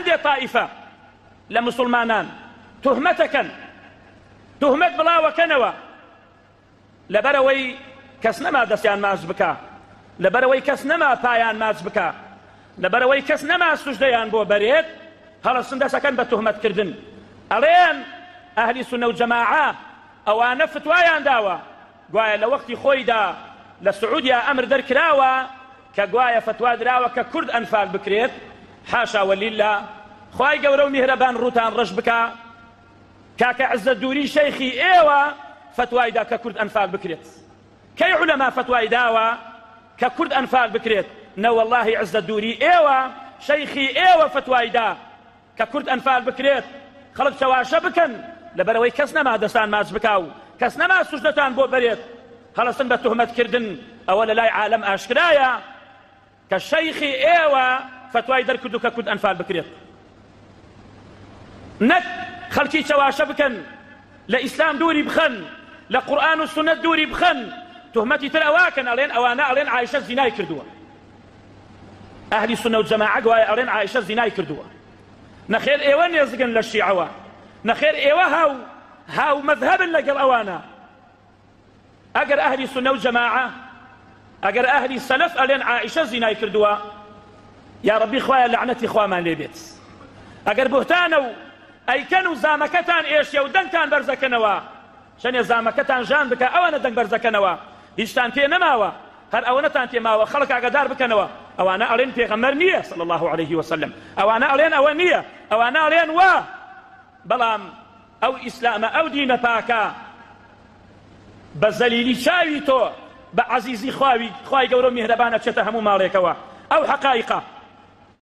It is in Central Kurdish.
هەندێک طائفە لە مسلمانان تهمەتەکەن، تهمەت بڵاوەکەنەوە لەبەرەوەی کەس نەما دەستیان ماچ بکە، لەبەرەوەی کەس نەما پایان ماچ بکە، لەبەرەوەی کەس نەما سوژدەیان بۆ بەرێت، هەڵەسن دەسەکەن بە تهمەتکردن. ئەڵێن ئەهلی سونە و جەماعە ئەوانە فتوایان داوە، گوایە لە وەختی خۆیدا لە سعودیا ئەمر دەرکراوە کە گوایە فتوا دراوە کە کورد ئەنفال بکرێت. حاشا وەلیلا، خوای گەورە و میهرەبان ڕووتان ڕەش بکە، کاکە عەزەت دووری شەیخی ئێوە فتوای دا کە کورد ئەنفال بکرێت. کەی عولەما فتوای داوە کە کورد ئەنفال بکرێت؟ نە وەڵڵاهی عەزەت دووری ئێوە شەیخی ئێوە فتوای دا کە کورد ئەنفال بکرێت. خەڵک چاواشە بکەن لەبەرەوەی کەس نەما دەستان ماچ بکا و کەس نەما سوژدەتان بۆ بەرێت، هەڵەسن بە تهمەتکردن. ئەوە لە لای عالەم ئاشکرایە کە شەیخی ئێوە فتوای دەرکرد و کە کورد ئەنفال بکرێت. نەک خەڵکی چاواشە بکەن لە ئیسلام دووری بخەن، لە قورئان و سونەت دووری بخەن، تهمەتی تر ئەواکەن، ئەڵێن ئەوانە ئەڵێن عایشە زینای کردووە. ئەهلی سونە و جەماعە گوایە ئەڵێن عایشە زینای کردووە. نەخێر ئێوە نێزگن لە شیعەوە، نەخێر ئێوە هاو مەذهبن لەگەڵ ئەوانە. ئەگەر ئەهلی سونە و جەماعە، ئەگەر ئەهلی سەلەف ئەڵێن عایشە زینای کردووە، یا ڕەبی خوایە لەعنەتی خوامان لێ بێت. ئەگەر بوهتانە و ئەیکەن و زامەکەتان ئێشێ و دەنگتان بەرزەکەنەوە، شەنێ زامەکەتان ژان بکە، ئەوانە دەنگ بەرزەکەنەوە، هیچتان پێ نەماوە، هەر ئەوەنەتان پێماوە، خەڵک ئاگادار بکەنەوە. ئەوانە ئەڵێن پێغەمبەر نییە صلی الله عليه وسلم، ئەوانە ئەڵێن ئەوە نییە، ئەوانە ئەڵێن وا. بەڵام ئەو ئیسلامە، ئەو دینە پاکە بە زەلیلی چاوی تۆ، بە عەزیزی خوای گەورە و میهرەبانە چێتە هەموو ماڵێکەوە. ئەو حەقایقە